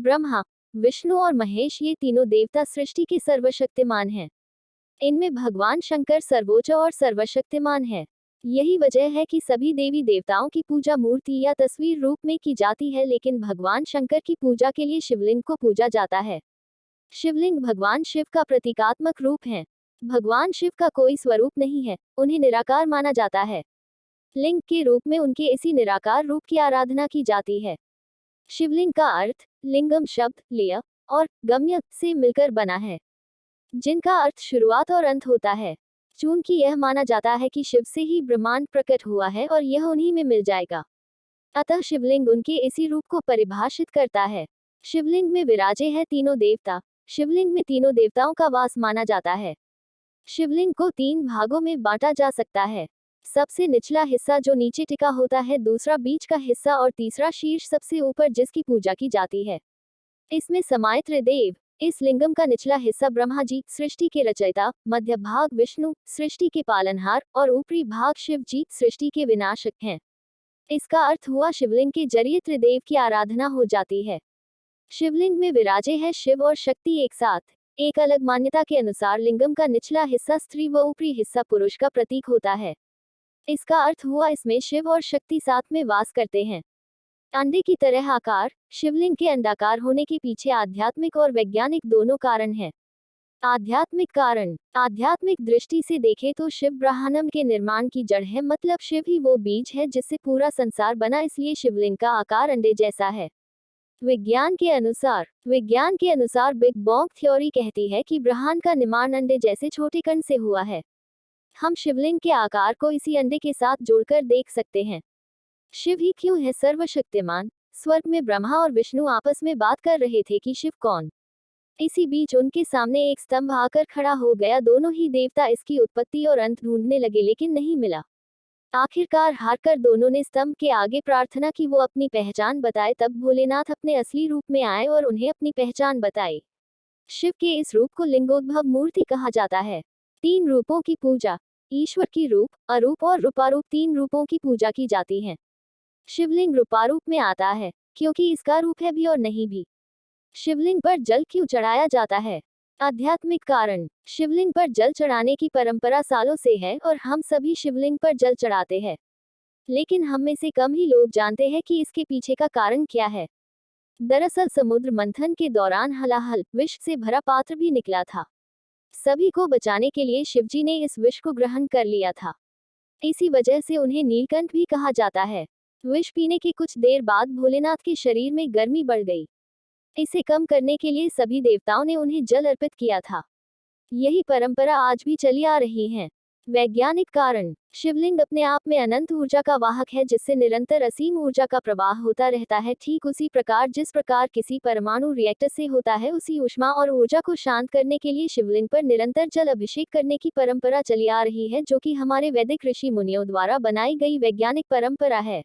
ब्रह्मा, विष्णु और महेश ये तीनों देवता सृष्टि के सर्वशक्तिमान हैं। इनमें भगवान शंकर सर्वोच्च और सर्वशक्तिमान है। यही वजह है कि सभी देवी देवताओं की पूजा मूर्ति या तस्वीर रूप में की जाती है, लेकिन भगवान शंकर की पूजा के लिए शिवलिंग को पूजा जाता है। शिवलिंग भगवान शिव का प्रतीकात्मक रूप है। भगवान शिव का कोई स्वरूप नहीं है, उन्हें निराकार माना जाता है। लिंग के रूप में उनके इसी निराकार रूप की आराधना की जाती है। शिवलिंग का अर्थ लिंगम शब्द लेय और गम्य से मिलकर बना है, जिनका अर्थ शुरुआत और अंत होता है। चूंकि यह माना जाता है कि शिव से ही ब्रह्मांड प्रकट हुआ है और यह उन्हीं में मिल जाएगा, अतः शिवलिंग उनके इसी रूप को परिभाषित करता है। शिवलिंग में विराजे हैं तीनों देवता। शिवलिंग में तीनों देवताओं का वास माना जाता है। शिवलिंग को 3 भागों में बांटा जा सकता है। सबसे निचला हिस्सा जो नीचे टिका होता है, दूसरा बीच का हिस्सा और तीसरा शीर्ष सबसे ऊपर जिसकी पूजा की जाती है। इसमें समाये त्रिदेव। इस लिंगम का निचला हिस्सा ब्रह्मा जी, सृष्टि के रचयिता, मध्य भाग विष्णु, सृष्टि के पालनहार, और ऊपरी भाग शिव जी, सृष्टि के विनाशक हैं। इसका अर्थ हुआ शिवलिंग के जरिए त्रिदेव की आराधना हो जाती है। शिवलिंग में विराजे है शिव और शक्ति एक साथ। एक अलग मान्यता के अनुसार लिंगम का निचला हिस्सा स्त्री व ऊपरी हिस्सा पुरुष का प्रतीक होता है। इसका अर्थ हुआ इसमें शिव और शक्ति साथ में वास करते हैं। अंडे की तरह आकार। शिवलिंग के अंडाकार होने के पीछे आध्यात्मिक और वैज्ञानिक दोनों कारण हैं। आध्यात्मिक कारण, आध्यात्मिक दृष्टि से देखें तो शिव ब्रह्मांड के निर्माण की जड़ है, मतलब शिव ही वो बीज है जिससे पूरा संसार बना, इसलिए शिवलिंग का आकार अंडे जैसा है। विज्ञान के अनुसार बिग बैंग थ्योरी कहती है कि ब्रह्मांड का निर्माण अंडे जैसे छोटे कण से हुआ है। हम शिवलिंग के आकार को इसी अंडे के साथ जोड़कर देख सकते हैं। शिव ही क्यों है सर्वशक्तिमान? स्वर्ग में ब्रह्मा और विष्णु आपस में बात कर रहे थे कि शिव कौन। इसी बीच उनके सामने एक स्तंभ आकर खड़ा हो गया। दोनों ही देवता इसकी उत्पत्ति और अंत ढूंढने लगे, लेकिन नहीं मिला। आखिरकार हारकर दोनों ने स्तंभ के आगे प्रार्थना की वो अपनी पहचान बताए। तब भोलेनाथ अपने असली रूप में आए और उन्हें अपनी पहचान बताई। शिव के इस रूप को लिंगोद्भव मूर्ति कहा जाता है। 3 रूपों की पूजा। ईश्वर की रूप, अरूप और रूपारूप 3 रूपों की पूजा की जाती है। शिवलिंग रूपारूप में आता है क्योंकि इसका रूप है भी और नहीं भी। शिवलिंग पर जल क्यों चढ़ाया जाता है? आध्यात्मिक कारण। शिवलिंग पर जल चढ़ाने की परंपरा सालों से है और हम सभी शिवलिंग पर जल चढ़ाते हैं, लेकिन हम में से कम ही लोग जानते हैं कि इसके पीछे का कारण क्या है। दरअसल समुद्र मंथन के दौरान हलाहल विष से भरा पात्र भी निकला था। सभी को बचाने के लिए शिवजी ने इस विष को ग्रहण कर लिया था। इसी वजह से उन्हें नीलकंठ भी कहा जाता है। विष पीने के कुछ देर बाद भोलेनाथ के शरीर में गर्मी बढ़ गई। इसे कम करने के लिए सभी देवताओं ने उन्हें जल अर्पित किया था। यही परंपरा आज भी चली आ रही है। वैज्ञानिक कारण। शिवलिंग अपने आप में अनंत ऊर्जा का वाहक है, जिससे निरंतर असीम ऊर्जा का प्रवाह होता रहता है। ठीक उसी प्रकार जिस प्रकार किसी परमाणु रिएक्टर से होता है, उसी ऊष्मा और ऊर्जा को शांत करने के लिए शिवलिंग पर निरंतर जल अभिषेक करने की परंपरा चली आ रही है, जो कि हमारे वैदिक ऋषि मुनियों द्वारा बनाई गई वैज्ञानिक परंपरा है।